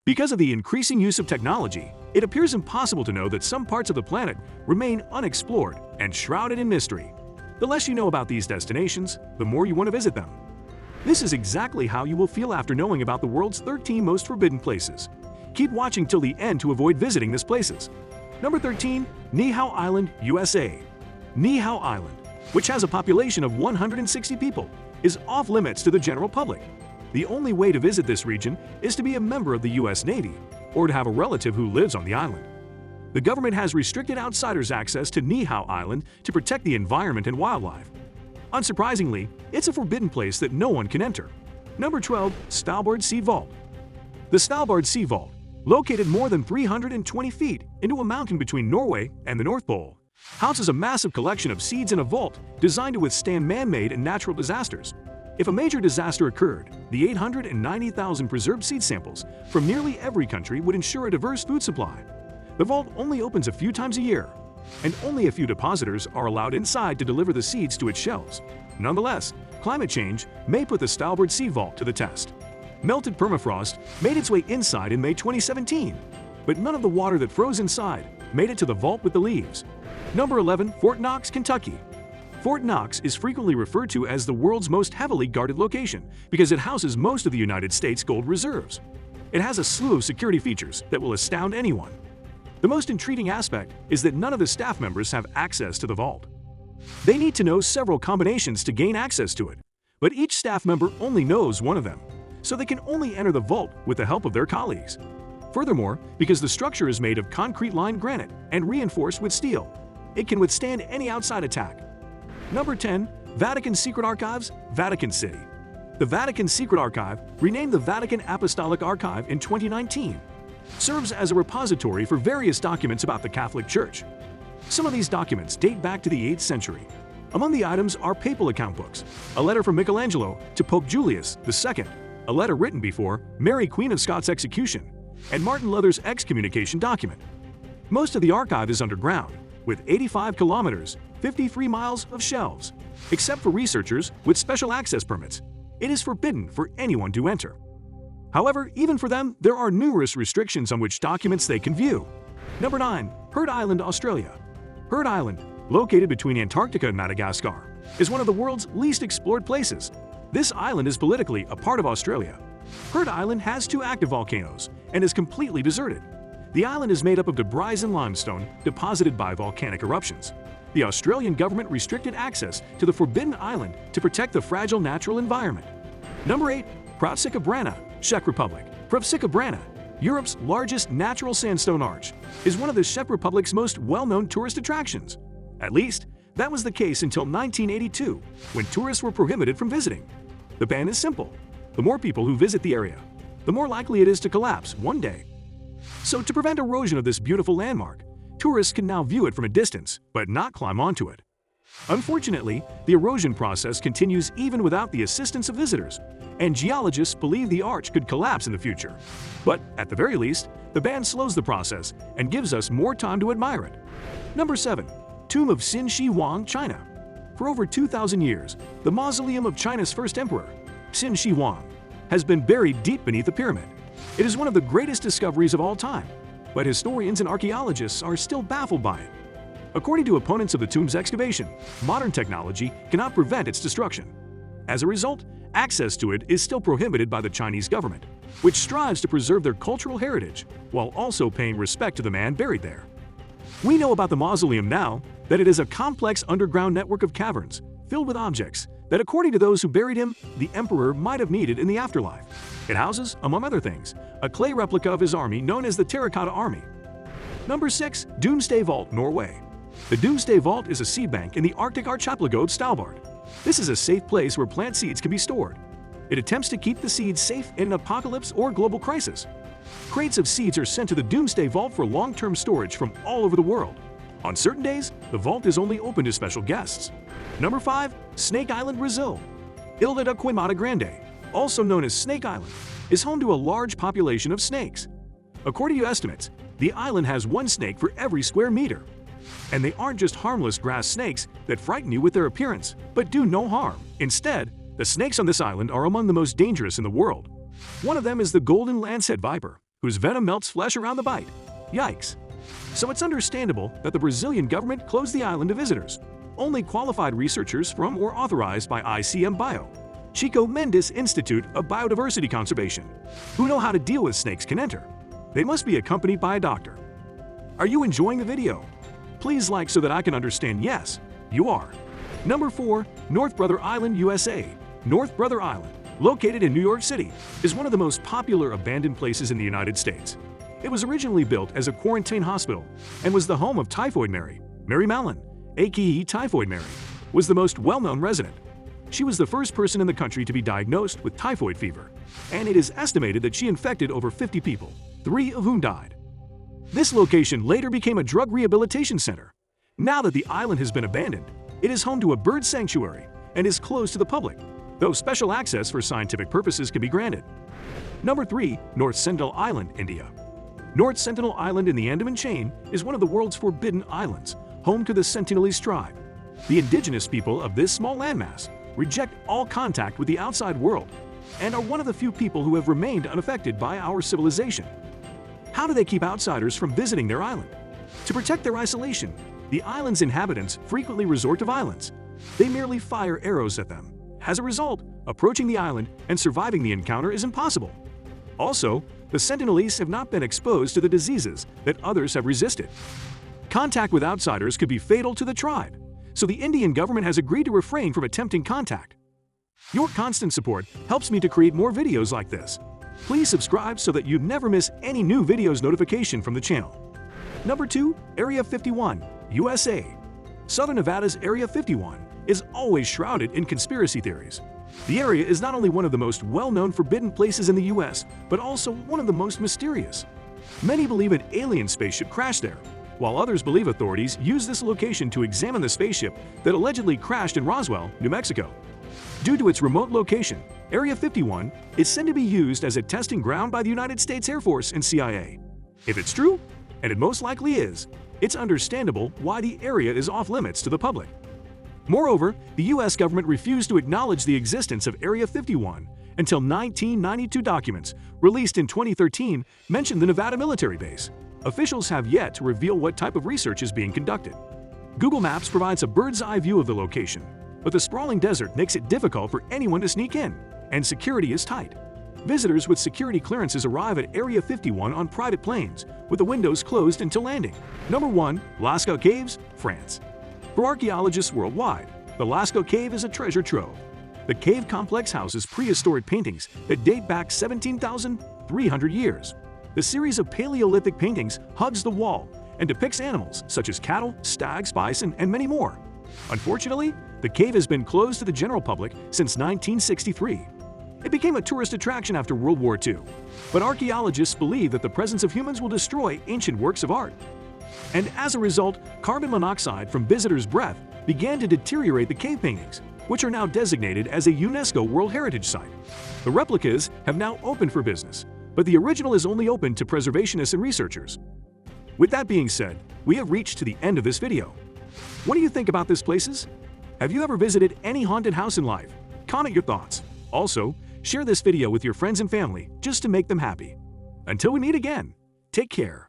Because of the increasing use of technology, it appears impossible to know that some parts of the planet remain unexplored and shrouded in mystery. The less you know about these destinations, the more you want to visit them. This is exactly how you will feel after knowing about the world's 13 most forbidden places. Keep watching till the end to avoid visiting these places. Number 13. Niihau Island, USA. Niihau Island, which has a population of 160 people, is off-limits to the general public. The only way to visit this region is to be a member of the U.S. Navy or to have a relative who lives on the island. The government has restricted outsiders' access to Niihau Island to protect the environment and wildlife. Unsurprisingly, it's a forbidden place that no one can enter. Number 12. Svalbard Sea Vault. The Svalbard Sea Vault, located more than 320 feet into a mountain between Norway and the North Pole, houses a massive collection of seeds in a vault designed to withstand man-made and natural disasters. If a major disaster occurred, the 890,000 preserved seed samples from nearly every country would ensure a diverse food supply. The vault only opens a few times a year, and only a few depositors are allowed inside to deliver the seeds to its shelves. Nonetheless, climate change may put the Svalbard Sea Vault to the test. Melted permafrost made its way inside in May 2017, but none of the water that froze inside made it to the vault with the leaves. Number 11. Fort Knox, Kentucky. Fort Knox is frequently referred to as the world's most heavily guarded location because it houses most of the United States gold reserves. It has a slew of security features that will astound anyone. The most intriguing aspect is that none of the staff members have access to the vault. They need to know several combinations to gain access to it, but each staff member only knows one of them, so they can only enter the vault with the help of their colleagues. Furthermore, because the structure is made of concrete-lined granite and reinforced with steel, it can withstand any outside attack. Number 10. Vatican Secret Archives, Vatican City. The Vatican Secret Archive, renamed the Vatican Apostolic Archive in 2019, serves as a repository for various documents about the Catholic Church. Some of these documents date back to the 8th century. Among the items are papal account books, a letter from Michelangelo to Pope Julius II, a letter written before Mary Queen of Scots' execution, and Martin Luther's excommunication document. Most of the archive is underground, with 85 kilometers, 53 miles of shelves. Except for researchers with special access permits, it is forbidden for anyone to enter. However, even for them, there are numerous restrictions on which documents they can view. Number 9. Heard Island, Australia. Heard Island, located between Antarctica and Madagascar, is one of the world's least explored places. This island is politically a part of Australia. Heard Island has 2 active volcanoes and is completely deserted. The island is made up of debris and limestone deposited by volcanic eruptions. The Australian government restricted access to the forbidden island to protect the fragile natural environment. Number 8. Pravsika Brana, Czech Republic. Pravsika Brana, Europe's largest natural sandstone arch, is one of the Czech Republic's most well-known tourist attractions. At least, that was the case until 1982, when tourists were prohibited from visiting. The ban is simple. The more people who visit the area, the more likely it is to collapse one day. So to prevent erosion of this beautiful landmark, tourists can now view it from a distance, but not climb onto it. Unfortunately, the erosion process continues even without the assistance of visitors, and geologists believe the arch could collapse in the future. But at the very least, the ban slows the process and gives us more time to admire it. Number 7. Tomb of Qin Shi Huang, China. For over 2,000 years, the mausoleum of China's first emperor, Qin Shi Huang, has been buried deep beneath the pyramid. It is one of the greatest discoveries of all time, but historians and archaeologists are still baffled by it. According to opponents of the tomb's excavation, modern technology cannot prevent its destruction. As a result, access to it is still prohibited by the Chinese government, which strives to preserve their cultural heritage while also paying respect to the man buried there. We know about the mausoleum now that it is a complex underground network of caverns filled with objects that, according to those who buried him, the emperor might have needed in the afterlife. It houses, among other things, a clay replica of his army known as the Terracotta Army. Number 6. Doomsday Vault, Norway. The Doomsday Vault is a seed bank in the Arctic archipelago of Svalbard. This is a safe place where plant seeds can be stored. It attempts to keep the seeds safe in an apocalypse or global crisis. Crates of seeds are sent to the Doomsday Vault for long-term storage from all over the world. On certain days, the vault is only open to special guests. Number 5. Snake Island, Brazil. Ilha da Queimada Grande, also known as Snake Island, is home to a large population of snakes. According to estimates, the island has 1 snake for every square meter. And they aren't just harmless grass snakes that frighten you with their appearance, but do no harm. Instead, the snakes on this island are among the most dangerous in the world. One of them is the golden lancehead viper, whose venom melts flesh around the bite. Yikes. So it's understandable that the Brazilian government closed the island to visitors. Only qualified researchers from or authorized by ICM Bio, Chico Mendes Institute of Biodiversity Conservation, who know how to deal with snakes can enter. They must be accompanied by a doctor. Are you enjoying the video? Please like so that I can understand yes, you are. Number 4. North Brother Island, USA. North Brother Island, located in New York City, is one of the most popular abandoned places in the United States. It was originally built as a quarantine hospital and was the home of Typhoid Mary. Mary Mallon, aka Typhoid Mary, was the most well-known resident. She was the first person in the country to be diagnosed with typhoid fever, and it is estimated that she infected over 50 people, 3 of whom died. This location later became a drug rehabilitation center. Now that the island has been abandoned, it is home to a bird sanctuary and is closed to the public, though special access for scientific purposes can be granted. Number 3. North Sentinel Island, India. North Sentinel Island in the Andaman Chain is one of the world's forbidden islands, home to the Sentinelese tribe. The indigenous people of this small landmass reject all contact with the outside world and are one of the few people who have remained unaffected by our civilization. How do they keep outsiders from visiting their island? To protect their isolation, the island's inhabitants frequently resort to violence. They merely fire arrows at them. As a result, approaching the island and surviving the encounter is impossible. Also, the Sentinelese have not been exposed to the diseases that others have resisted. Contact with outsiders could be fatal to the tribe, so the Indian government has agreed to refrain from attempting contact. Your constant support helps me to create more videos like this. Please subscribe so that you never miss any new videos notification from the channel. Number 2. Area 51, USA. Southern Nevada's Area 51 is always shrouded in conspiracy theories. The area is not only one of the most well-known forbidden places in the US, but also one of the most mysterious. Many believe an alien spaceship crashed there, while others believe authorities used this location to examine the spaceship that allegedly crashed in Roswell, New Mexico. Due to its remote location, Area 51 is said to be used as a testing ground by the United States Air Force and CIA. If it's true, and it most likely is, it's understandable why the area is off-limits to the public. Moreover, the U.S. government refused to acknowledge the existence of Area 51 until 1992 documents, released in 2013, mentioned the Nevada military base. Officials have yet to reveal what type of research is being conducted. Google Maps provides a bird's-eye view of the location, but the sprawling desert makes it difficult for anyone to sneak in, and security is tight. Visitors with security clearances arrive at Area 51 on private planes, with the windows closed until landing. Number 1. Lascaux Caves, France. For archaeologists worldwide, the Lascaux Cave is a treasure trove. The cave complex houses prehistoric paintings that date back 17,300 years. The series of Paleolithic paintings hugs the wall and depicts animals such as cattle, stags, bison, and many more. Unfortunately, the cave has been closed to the general public since 1963. It became a tourist attraction after World War II, but archaeologists believe that the presence of humans will destroy ancient works of art. And as a result, carbon monoxide from visitors' breath began to deteriorate the cave paintings, which are now designated as a UNESCO World Heritage Site. The replicas have now opened for business, but the original is only open to preservationists and researchers. With that being said, we have reached to the end of this video. What do you think about these places? Have you ever visited any haunted house in life? Comment your thoughts. Also, share this video with your friends and family just to make them happy. Until we meet again, take care.